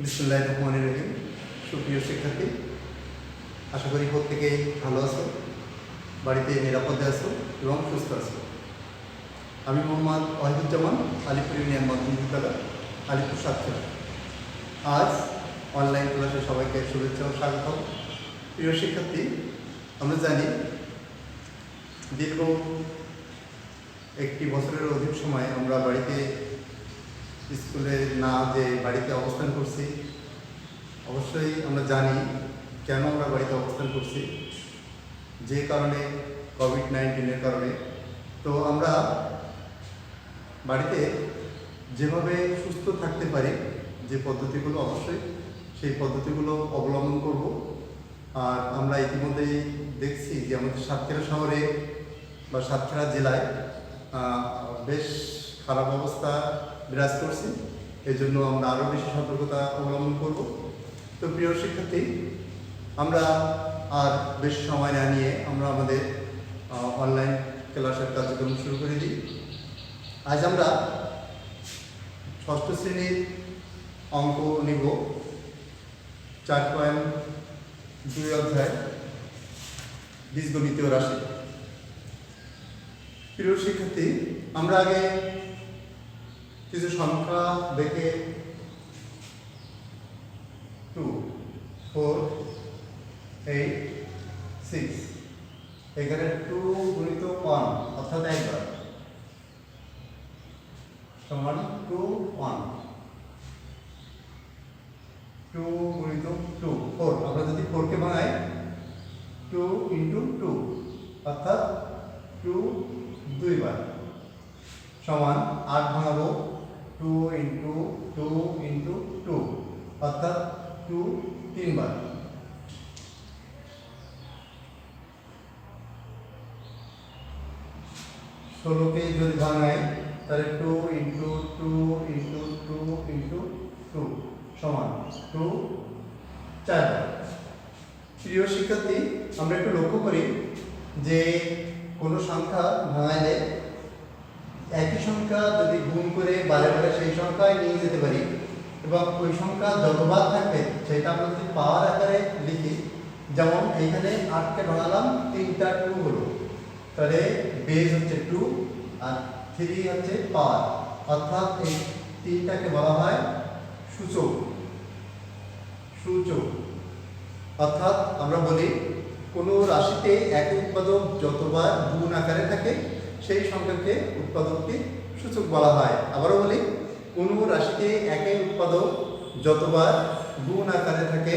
বিসমিল্লাহির রহমানির রহিম। সুপ্রিয় শিক্ষার্থী, আশা করি প্রত্যেকে ভালো আছো, বাড়িতে নিরাপদে আছো এবং সুস্থ আছো। আমি মোহাম্মদ ওয়াহিদুজ্জামান, আলিপুর ইউনিয়ন মাধ্যমিক বিদ্যালয়, আলিপুর সাতক্ষীরা। আজ অনলাইন ক্লাসে সবাইকে শুভেচ্ছা ও স্বাগত। প্রিয় শিক্ষার্থী, আমরা জানি দীর্ঘ একটি বছরের অধিক সময় আমরা বাড়িতে স্কুলে না যে বাড়িতে অবস্থান করছি। অবশ্যই আমরা জানি কেন আমরা বাড়িতে অবস্থান করছি, যে কারণে কোভিড-19-এর কারণে। তো আমরা বাড়িতে যেভাবে সুস্থ থাকতে পারি, যে পদ্ধতিগুলো অবশ্যই সেই পদ্ধতিগুলো অবলম্বন করব। আর আমরা ইতিমধ্যেই দেখছি যে আমাদের সাতক্ষীরা শহরে বা সাতক্ষীরা জেলায় বেশ খারাপ অবস্থা বিরাজ করছে। এই জন্য আমরা আরও বেশি সতর্কতা অবলম্বন করব। তো প্রিয় শিক্ষার্থী, আমরা আর বেশি সময় না নিয়ে আমরা আমাদের অনলাইন ক্লাসের কার্যক্রম শুরু করে দিই। আজ আমরা ষষ্ঠ শ্রেণীর অঙ্ক নিব, 4.2 অধ্যায় বীজগণিতীয় রাশি। প্রিয় শিক্ষার্থী, আমরা আগে কিছু সংখ্যা দেখে 2, 4, 8, 6 এখানে 2 গুণিত 1 অর্থাৎ একবার সমান 2, 1, 2 গুণিত 2, 4। আমরা যদি 4 কে ভাঙাই 2 ইন্টু 2 অর্থাৎ 2 দুইবার সমান 8 ভাঙাবো 2 ইন্টু 2 ইন্টু 2 অর্থাৎ 2 তিনবার। 16 কে যদি ভাঙাই তাহলে 2 ইন্টু 2 ইন্টু 2 ইন্টু 2 সমান 2 চারবার। প্রিয় শিক্ষার্থী, আমরা একটু লক্ষ্য করি যে কোনো সংখ্যা ভাঙাইলে একই সংখ্যা যদি গুণ করে বারে বারে সেই সংখ্যায় নিয়ে যেতে পারি এবং ওই সংখ্যা যতবার থাকবে সেটা আমরা যদি পাওয়ার আকারে লিখি, যেমন এইখানে 8কে ভাঙালাম 3টা 2 হলো, তাহলে বেজ হচ্ছে 2 আর 3 হচ্ছে পাওয়ার, অর্থাৎ এই 3টাকে বলা হয় সূচক। সূচক অর্থাৎ আমরা বলি কোনো রাশিতে একই উৎপাদক যতবার গুণ আকারে থাকে সেই সংখ্যাকে উৎপাদককে সূচক বলা হয়। আবারও বলি, কোনো রাশিতে একই উৎপাদক যতবার গুণ আকারে থাকে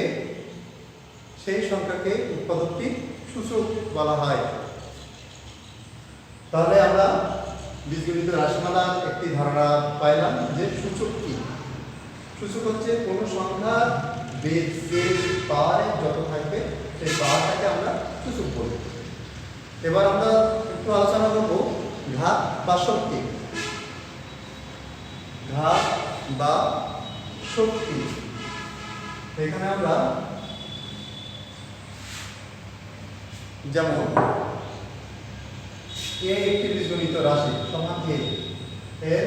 সেই সংখ্যাকে উৎপাদকটি সূচক বলা হয়। তাহলে আমরা বীজগণিত রাশিমালার একটি ধারণা পাইলাম যে সূচক কি। সূচক হচ্ছে কোনো সংখ্যার বেজ পাওয়ারে যত থাকবে সেই পাওয়ারটাকে আমরা সূচক বলি। এবার আমরা একটু আলোচনা করব ঘাত বা শক্তি। ঘাত বা শক্তি, এখানে আমরা যেমন a একটি বীজগণিত রাশি সমান a এর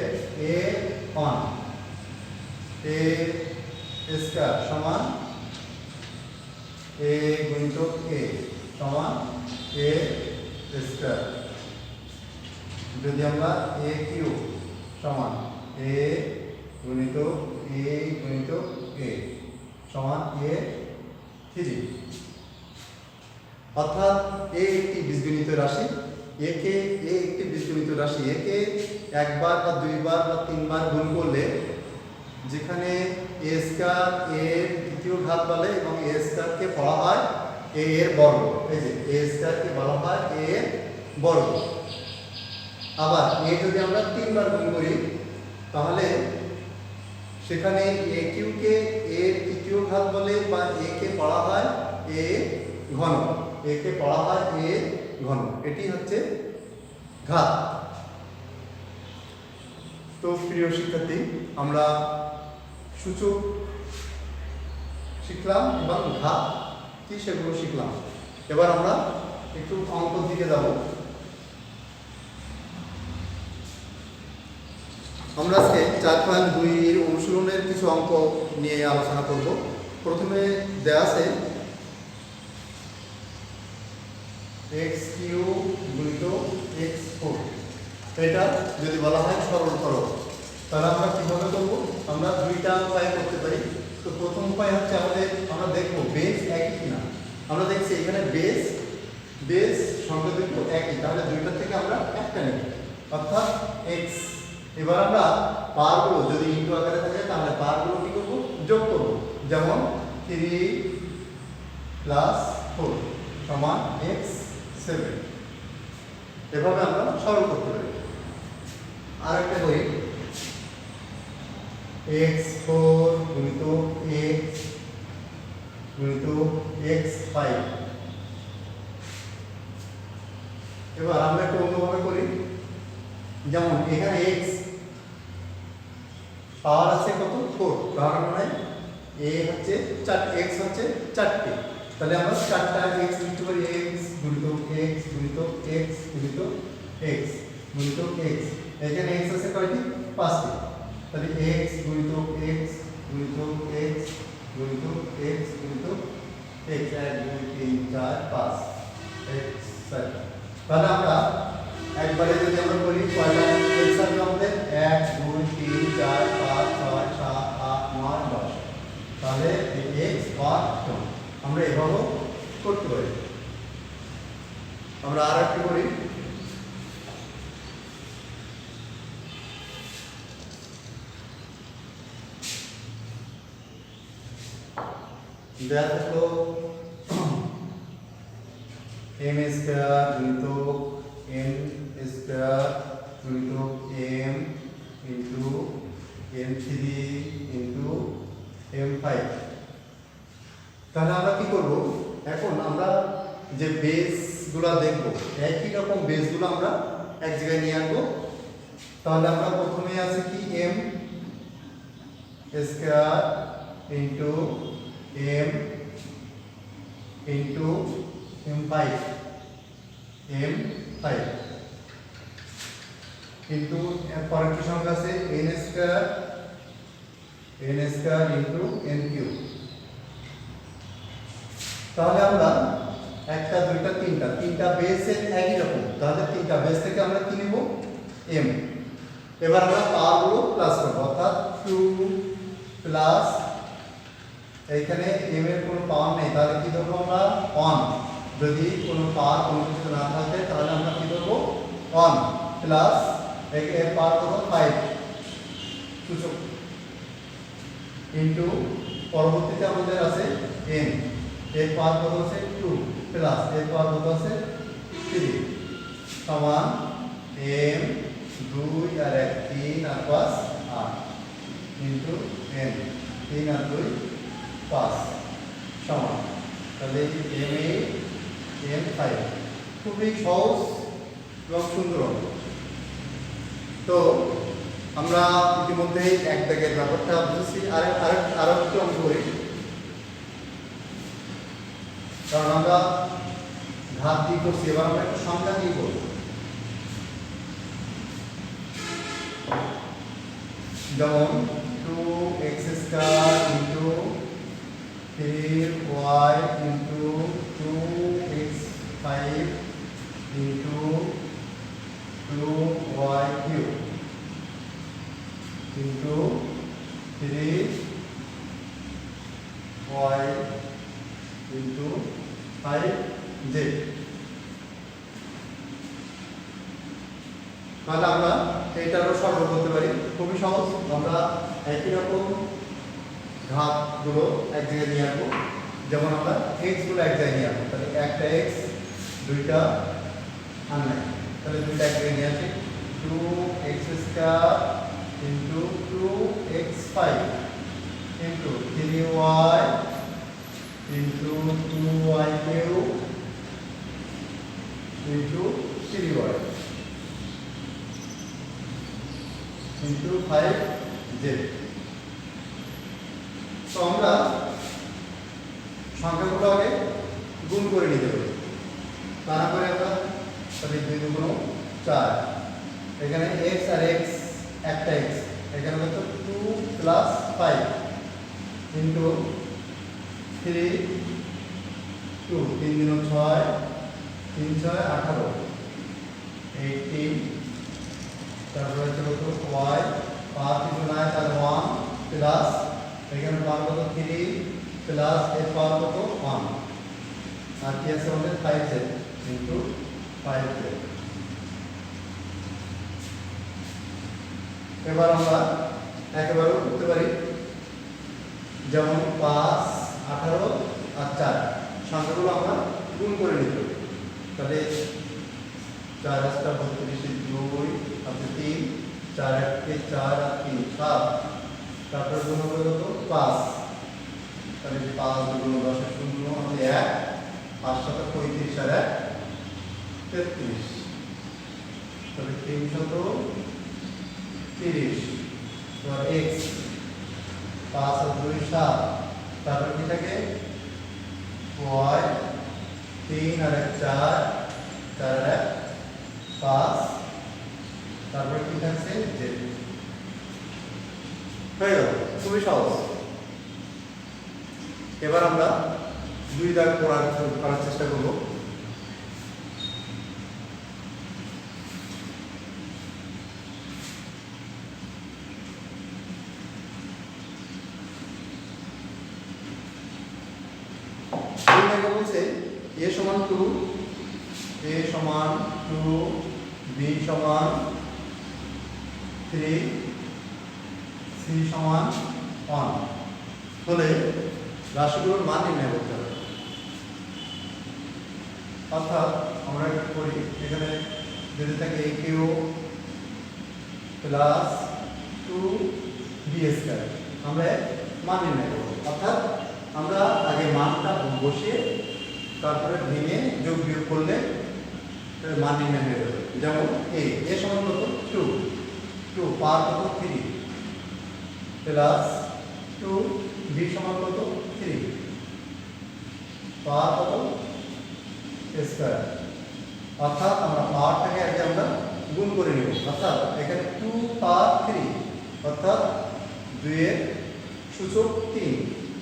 a1 a স্কয়ার সমান a গুণিত a সমান a স্কয়ার। যদি আমরা a কিউব সমান a গুণিত a গুণিত a সমান a3, অর্থাৎ a একটি বীজগণিত রাশি। a একটি বীজগণিত রাশি, একে একবার বা দুইবার বা তিনবার গুণ করলে যেখানে a স্কয়ার এর দ্বিতীয় ঘাত বলে এবং a স্কয়ারকে বলা হয় a এর বর্গ। এই যে a স্কয়ারকে বলা হয় a এর বর্গ। আবার a যদি আমরা তিনবার গুণ করি তাহলে সেখানে a কিউকে এর তৃতীয় ঘাত বলে বা a কে বলা হয় a ঘন। a কে বলা হয় a ঘন, এটি হচ্ছে ঘাত। তো প্রিয় শিক্ষার্থী, আমরা সূচক শিখলাম এবং ঘাত কি সেগুলো শিখলাম। এবার আমরা একটু অঙ্কের দিকে যাব। আমরা আজকে 4.2 অনুশীলনের কিছু অঙ্ক নিয়ে আলোচনা করব। প্রথমে দেয়া আছে x³ গুণিত x4, এটা যদি বলা হয় সরল করো, তাহলে আমরা কিভাবে করব? আমরা দুইটা উপায় করতে পারি। তো প্রথম উপায় হচ্ছে আমরা দেখব বেস একই কিনা। আমরা দেখছি এখানে বেস সংখ্যা দুটো একই, তাহলে দুইটা থেকে আমরা একটা নেব, অর্থাৎ x। এবার আমরা পাওয়ারগুলো যদি ইনটু আকারে থাকে তাহলে পাওয়ারগুলো কি করব? যোগ করব। যেমন 3 + 4 সমান x7। এভাবে আমরা সরল করতে পারি। আরেকটা করি, x4 গুণিত x গুণিত x5। এবার আমরা একটু অন্যভাবে করি। যেমন এখানে x পাওয়ার আছে কত? 4, তার মানে হচ্ছে 4, x হচ্ছে 4টি, তাহলে আমরা 4টা x লিখতে পারি। x গুণিত x গুণিত x গুণিত x গুণিত x। এখানে x আছে কয়টি? 5টি, তাহলে x গুণিত x গুণিত x গুণিত x গুণিত x 1 2 3 4 5 x 7। তাহলে আমরা একবারে যদি আমরা করি কয়টা x আছে আমাদের? 1 2 3 4 5 6 7 8 9 10, তাহলে এই x আর 10 আমরা এভাবে করতে পারি। আমরা আরেকটা করি, দেয়া থাকলো m² গুণিত n² গুণিত m into m3 into m5। তাহলে আমরা কি করব? এখন আমরা যে বেসগুলো দেখব, একই রকম বেসগুলো আমরা এক জায়গায় নিয়ে আনবো। তাহলে আমরা প্রথমে আছে কি m² into m into m5 কিন্তু পরেরটি সংখ্যা আছে n² ইন্টু n3। তাহলে আমরা একটা দুইটা তিনটা বেসের একই রকম, তাহলে তিনটা বেস থেকে আমরা কি নিব? m। এবার আমরা পাওয়ারগুলো প্লাস করব, অর্থাৎ 2 প্লাস এইখানে m এর কোনো পাওয়ার নেই, তাহলে কি ধরবো আমরা? 1। যদি কোনো পাওয়ার কোনো কিছু না থাকে তাহলে আমরা কি ধরবো? 1 প্লাস এর পাওয়ার কত? 5 সূচক ইনটু পরবর্তীতে আমাদের আছে n, এর পাওয়ার কত আছে? 2 প্লাস এর পাওয়ার কত আছে? 3 সমান m 2 আর 1 3 আর 5 8 ইনটু n 3 আর 2 5 সমান, তাহলে m5। খুবই সহজ এবং সুন্দর অঙ্ক। তো আমরা ইতিমধ্যে এক দাগের ব্যাপারটা বুঝেছি। আরো একটু অঙ্ক করি, কারণ আমরা ঘাত দিয়ে করছি। এবার আমরা একটা সংখ্যা দিয়ে করব। যেমন 2x² into 3y into 2x5 into 2y³ into 3y into 5z। তাহলে আমরা এইটারও সরল করতে পারি, খুবই সহজ। আমরা একই রকম ঘাতগুলো এক জায়গায় নিয়ে আসবো। যেমন আমরা x গুলো এক জায়গায় নিয়ে আসবো, তাহলে একটা x দুইটা আর নাই, তাহলে দুইটা এক জায়গায় নিয়ে আসি। 2x² into 2x5 into 3y into 2y³ into 3y into 5z। তো আমরা সংখ্যাগুলো আগে গুণ করে নিতে পারি, তারপরে আমরা তাহলে 2 2 4, এখানে x আর x একটা x এখানে কত 2 প্লাস 5 ইন্টু 3 2 3 দিন 6 3 6 18 18 তারপরে হচ্ছে কত y 5 ইন্টু 9 তাহলে 1 প্লাস এখানে পাওয়ার কত 3 প্লাস এর পাওয়ার কত 1 আর কি আছে আমাদের 5z ইন্টু 5z। এবার আমরা একেবারে করতে পারি, যেমন 5 18 আর 4 সংখ্যাগুলো আমরা গুণ করে নিতে হবে। তাহলে 4 8 32 2 আর 3 4 1 4 আর 3 7 তারপরে গুণ হবে কত 5 তাহলে 5 গুণ 10 এর শূন্য আমাদের 1 5 7 35 আর 1 33 তাহলে 330 আর x 5 আর 2 7 তারপর কি থাকে y 3 আর 1 4 4 আর 1 5 তারপর কি থাকছে z। হয়ে গেল, খুবই সহজ। এবার আমরা 2 দাগ করার চেষ্টা করব। বলছে a সমান 2 a সমান 2 b সমান 3 c সমান 1 হলে রাশিগুলোর মান নির্ণয় করতে হবে। অর্থাৎ আমরা কি করি, এখানে যদি থাকে a Q plus 2b square আমরা মান নির্ণয় করব। অর্থাৎ আমরা আগে মানটা বসিয়ে তারপরে ভেঙে যোগ বিয়োগ করলে মান নির্ণয় হয়ে যাবে। যেমন a সমান কত 2 2 পাওয়ার কত 3 প্লাস 2 b সমান কত 3 পাওয়ার কত স্কয়ার। অর্থাৎ আমরা পাওয়ারটাকে আগে আমরা গুণ করে নেব। অর্থাৎ এখানে 2 পাওয়ার 3 অর্থাৎ 2 এর সূচক 3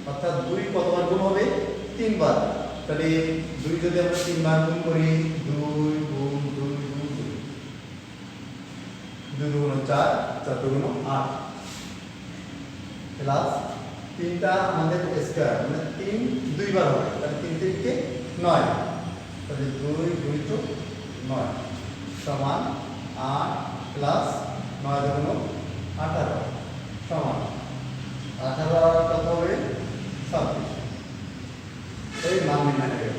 অর্থাৎ 2 কতবার গুণ হবে 3 বার। তাহলে 2 যদি আমরা 3 বার গুণ করি 2 গুণ 2 গুণ 2 2 গুণ 4 4 গুণ 8 প্লাস 3টা আমাদের স্কয়ার মানে 3 2 বার হবে তাহলে 3 থেকে 9 তাহলে 2 গুণিত 9 সমান 8 প্লাস 9 গুণ 18 সমান 18 কত হবে 26। এই মান নির্ণয় হয়ে গেল।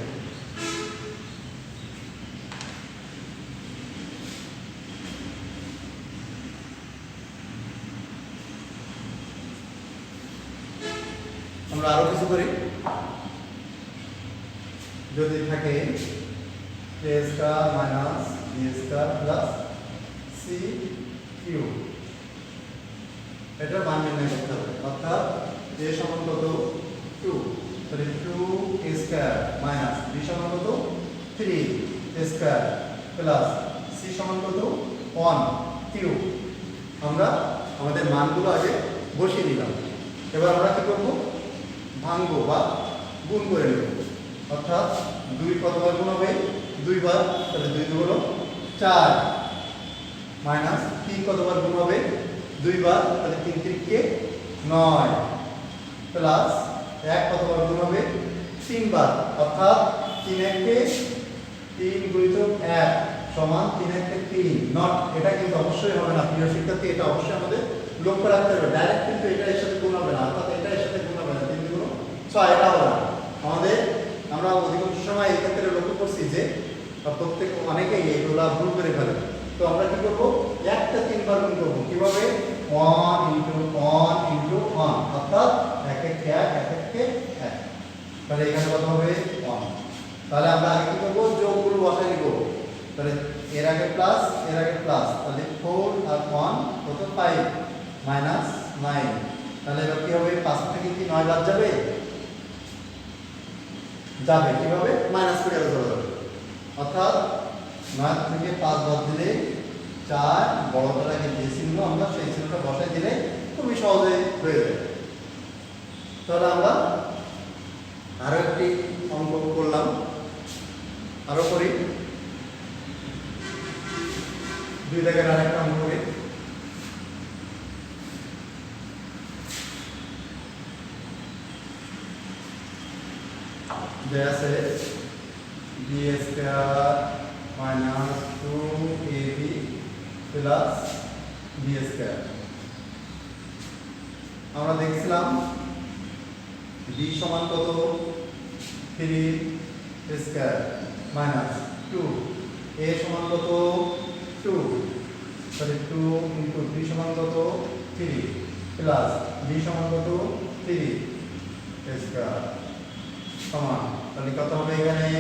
আমরা আরো কিছু করি, যদি থাকে a square minus b square plus c cube এটার মান নির্ণয় করতে হবে। অর্থাৎ a সমান কত 2 তাহলে 2 স্কয়ার মাইনাস b সমান কত 3 স্কয়ার প্লাস c সমান কত 1 কিউ। আমরা আমাদের মানগুলো আগে বসিয়ে দিলাম। এবার আমরা কি করব, ভাঙবো বা গুণ করে নেব। অর্থাৎ 2 কতবার গুণ হবে 2 বার তাহলে 2 হলো 4 মাইনাস 3 কতবার গুণ হবে 2 বার তাহলে 3 3 9 প্লাস 1 কতবার গুণ হবে 3 বার অর্থাৎ 3 1 3 গুণিত 1 সমান 3 1 3 নট এটা কিন্তু অবশ্যই হবে না প্রিয় শিক্ষার্থী, এটা অবশ্যই আমাদের লক্ষ্য রাখতে হবে। ডাইরেক্ট কিন্তু এটা এর সাথে গুণ হবে না, অর্থাৎ এটা এর সাথে গুণ হবে না 3 গুণ 6 এটা হবে না আমাদের। আমরা অধিকাংশ সময় এই ক্ষেত্রে লক্ষ্য করছি যে প্রত্যেক অনেকেই এগুলা ভুল করে ফেলে। তো আমরা কি করব, একটা 3 বার গুণ করব। কিভাবে 1 * 1 * 1 অর্থাৎ 1 1 1 1 1 1 তাহলে এখানে কত হবে 1। তাহলে আমরা আগে কি করব, যোগগুলো বসাই দিব। তাহলে এর আগে প্লাস এর আগে প্লাস তাহলে 4 আর 1 কত 5 মাইনাস 9 তাহলে এবার কি হবে 5 থেকে কি 9 বাদ যাবে যাবে কিভাবে মাইনাস করে চলে যাবে। অর্থাৎ 9 থেকে 5 বাদ দিলে 4 বড়টার আগে যে চিহ্ন আমরা সেই চিহ্নটা বসাই দিলে খুবই সহজে হয়ে যাবে। তাহলে আমরা আরো একটি অঙ্ক করলাম, আরো করি 2 দাগের আরেকটা অঙ্ক করি। जैसे b square minus 2ab plus b square আমরা দেখছিলাম b সমান কত 3 স্কয়ার মাইনাস 2 a সমান কত 2 তাহলে 2 ইনটু b সমান কত 3 প্লাস b সমান কত 3 স্কয়ার সমান তাহলে কত হবে এখানে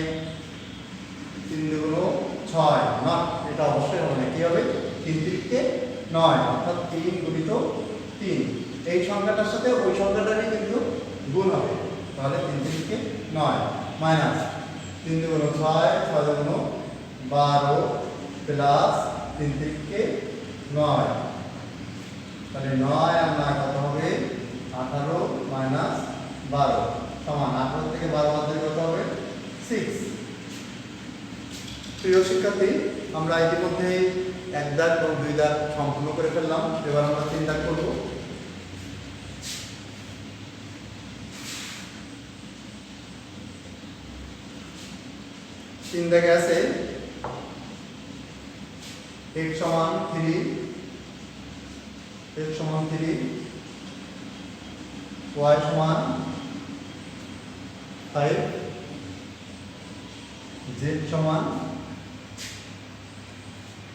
3 দুগুণ 6 না এটা অবশ্যই হবে না কি হবে 3 3 9 অর্থাৎ 3 গুণিত 3 এই সংখ্যাটার সাথে ওই সংখ্যাটারই কিন্তু গুণ হবে তাহলে 3 3 9 মাইনাস 3 দুগুণ 6 6 দুগুণ 12 প্লাস 3 3 9 তাহলে 9 আর 9 কত হবে 18 মাইনাস 12 সমান 18 থেকে 12 বাদ দিলে কত হবে 6। প্রিয় শিক্ষার্থী আমরা ইতিমধ্যে 1 দাগ এবং 2 দাগ সম্পূর্ণ করে ফেললাম, এবার আমরা 3 দাগ করব। তিন দাগে আছে x সমান 3 x সমান 3 y সমান 5 z সমান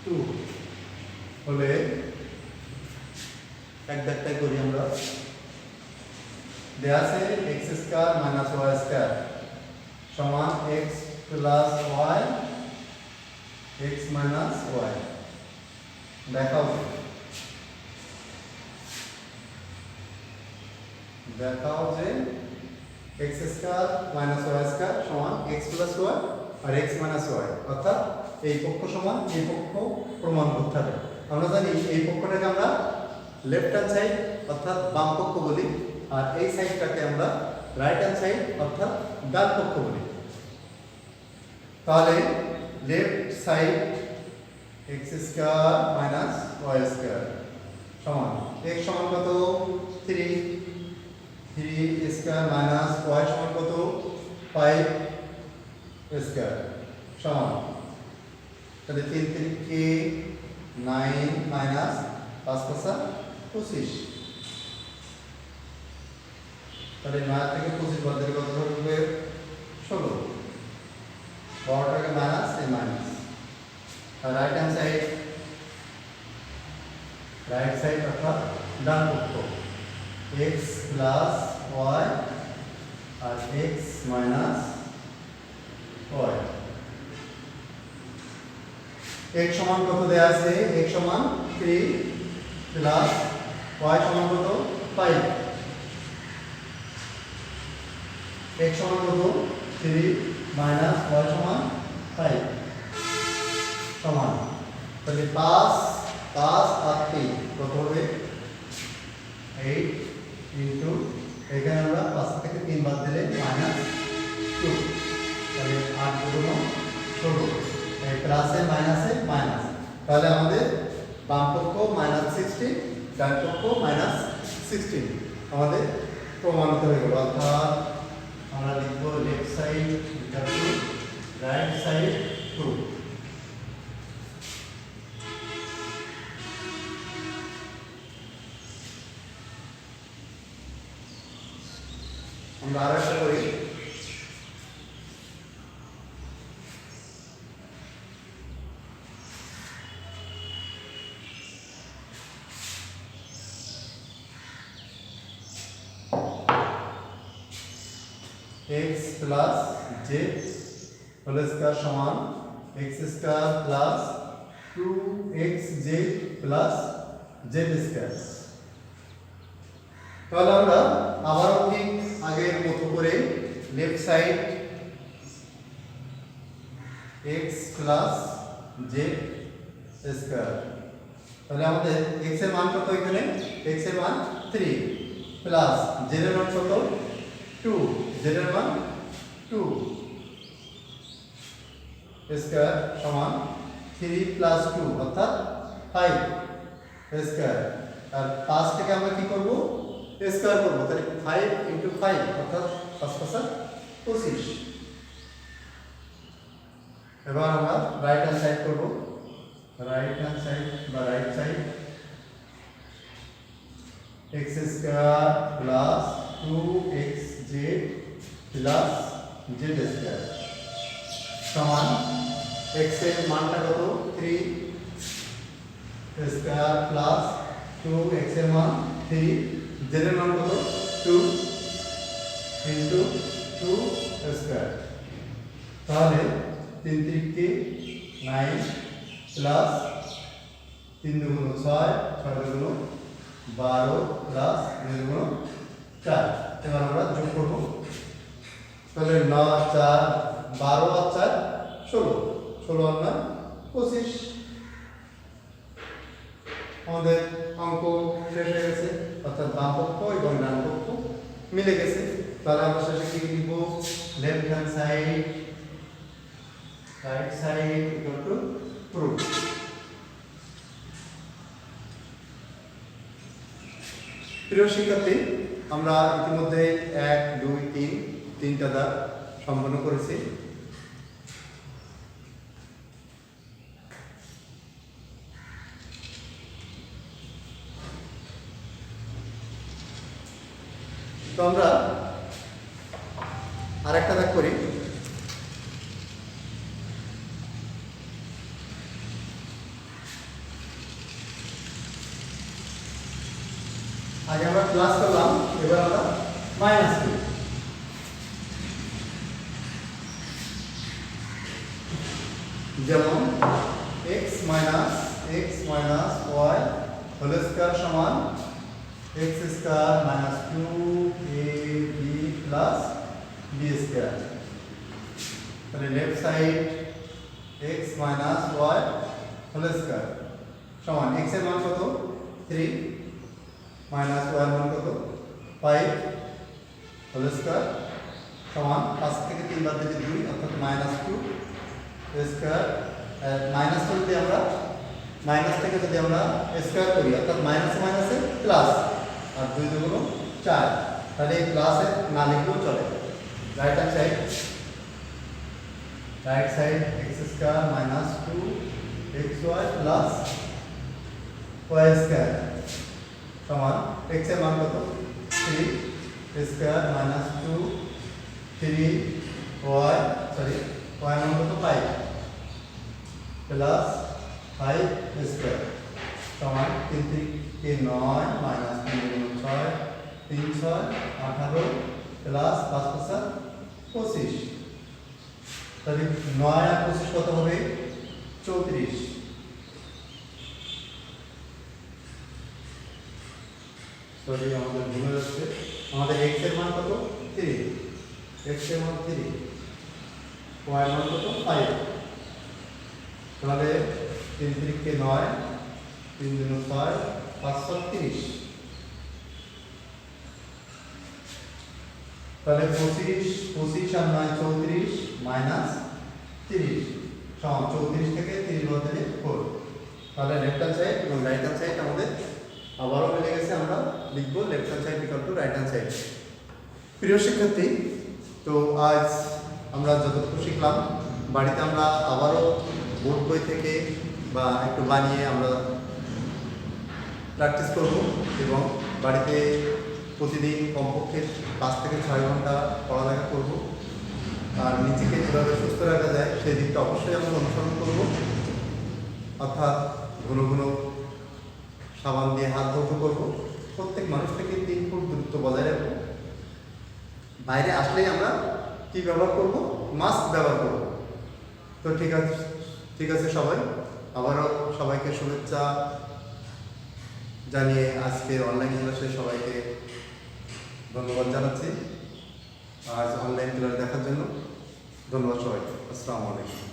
2 হলে এক দাগটাই করি আমরা। দেয়া আছে x square minus y square সমান x plus y x minus y দেখাও যে x square minus y square সমান x প্লাস y আর x মাইনাস y অর্থাৎ এই পক্ষ সমান এই পক্ষ প্রমাণ করতে হবে। আমরা জানি এই পক্ষটাকে আমরা লেফট হ্যান্ড সাইড অর্থাৎ বাম পক্ষ বলি আর এই সাইডটাকে আমরা রাইট হ্যান্ড সাইড অর্থাৎ ডান পক্ষ বলি। তাহলে left side x square minus y square সমান x সমান কত 3 স্কয়ার মাইনাস y সমান কত 5 স্কয়ার সমান তাহলে 3 3 কে 9 মাইনাস 5 5 25 তাহলে 9 থেকে 25 বাদ দিলে কত হবে 16 বড়টাকে মাইনাস এই মাইনাস আর রাইট হ্যান্ড সাইড অর্থাৎ ডান পক্ষ x প্লাস y আর x মাইনাস y x সমান কত দেয়া আছে x সমান 3 প্লাস y সমান কত 5 x সমান কত 3 মাইনাস y সমান 5 সমান তাহলে 5 আর 3 কত হবে 8 ইনটু এখানে আমরা 5 থেকে 3 বাদ দিলে মাইনাস 2 তাহলে 8 গুণ 16 এই প্লাসে মাইনাসে মাইনাস তাহলে আমাদের বাম পক্ষ মাইনাস 16 ডান পক্ষ মাইনাস 16 আমাদের প্রমাণিত হয়ে গেল। অর্থাৎ আমরা লিখব left side equal to right side 2। আমরা আরো একটা করি x plus z whole square সমান x square plus 2xz plus z square. তাহলে আমরা আবারও ঠিক আগের মতো করে left side x plus z square তাহলে আমাদের x এর মান কত এখানে x এর মান 3 প্লাস z এর মান কত 2 z এর মান 2 স্কয়ার সমান 3 প্লাস 2 অর্থাৎ 5 স্কয়ার আর 5 থেকে আমরা কি করব স্কয়ার করব তাহলে 5 ইনটু 5 অর্থাৎ 5 5 25 এবার আমরা রাইট হ্যান্ড সাইড করব রাইট হ্যান্ড সাইড বা right side x square plus 2xz plus z square সমান x এর মানটা কত 3 স্কয়ার প্লাস 2x এর মান 3 z এর মান কত 2 ইনটু 2 স্কয়ার তাহলে 3 3 9 প্লাস 3 দুগুণ 6 6 দুগুণ 12 প্লাস 2 দুগুণ 4 এবার আমরা যোগ করব তাহলে 9 4 12 আর 4 16 16 আর 9 25 আমাদের অঙ্ক শেষ হয়ে গেছে অর্থাৎ বাম পক্ষ এবং ডান পক্ষ মিলে গেছে তাহলে আমরা শেষে কি লিখব left hand side right side equal to proof প্রিয় শিক্ষার্থী আমরা ইতিমধ্যে 1 2 3 তিনটা ধাপ সম্পন্ন করেছি তো আমরা আরেকটা ধাপ করি আগে আমরা প্লাস করলাম এবার আমরা মাইনাস করি যেমন x minus y whole square সমান x square minus 2ab plus b square তাহলে left side x minus y whole square সমান x এর মান কত 3 মাইনাস y এর মান কত 5 হোল স্কয়ার সমান 5 থেকে 3 বাদ দিলে 2 অর্থাৎ মাইনাস 2 স্কয়ার মাইনাস করতে আমরা মাইনাস থেকে যদি আমরা স্কয়ার করি অর্থাৎ মাইনাস মাইনাসে প্লাস আর 2 দুগুণ 4 তাহলে এই প্লাসে না লিখলেও চলে right hand side x square minus 2xy plus y square সমান x এর মান কত 3 স্কয়ার মাইনাস 2 3y y মান কত 5 প্লাস 5 স্কয়ার সমান 3 3 9 মাইনাস 3 গুণ 6 3 6 18 প্লাস 5 5 25 তাহলে 9 আর 25 কত হবে 34 সরি আমাদের ভুল হয়ে যাচ্ছে আমাদের x এর মান কত 3 x এর মান 3 y এর মান কত 5 তাহলে 3 3 কে 9 3 দুগুণ 6 5 30 তাহলে 25 আর 9 34 মাইনাস 30 সমান 34 থেকে 30 বাদ দিলে 4 তাহলে লেফট হ্যান্ড সাইড এবং রাইট হ্যান্ড সাইড আমাদের আবারও মিলে গেছে আমরা লিখব left hand side equal to right hand side প্রিয় শিক্ষার্থী তো আজ আমরা যতটুকু শিখলাম বাড়িতে আমরা আবারও বোর্ড বই থেকে বা একটু বানিয়ে আমরা প্র্যাকটিস করব এবং বাড়িতে প্রতিদিন কমপক্ষে 5 থেকে 6 ঘন্টা পড়ালেখা করব আর নিজেকে যেভাবে সুস্থ রাখা যায় সেই দিকটা অবশ্যই আমরা অনুসরণ করব অর্থাৎ ঘন ঘন সাবান দিয়ে হাত ধৌত করবো প্রত্যেক মানুষ থেকে 3 ফুট দূরত্ব বজায় রাখবো বাইরে আসলেই আমরা কি ব্যবহার করব মাস্ক ব্যবহার করব তো ঠিক আছে সবাই আবারও সবাইকে শুভেচ্ছা জানিয়ে আজকে অনলাইন ক্লাসে সবাইকে ধন্যবাদ জানাচ্ছি আজ অনলাইন ক্লাস দেখার জন্য ধন্যবাদ সবাইকে আসসালামু আলাইকুম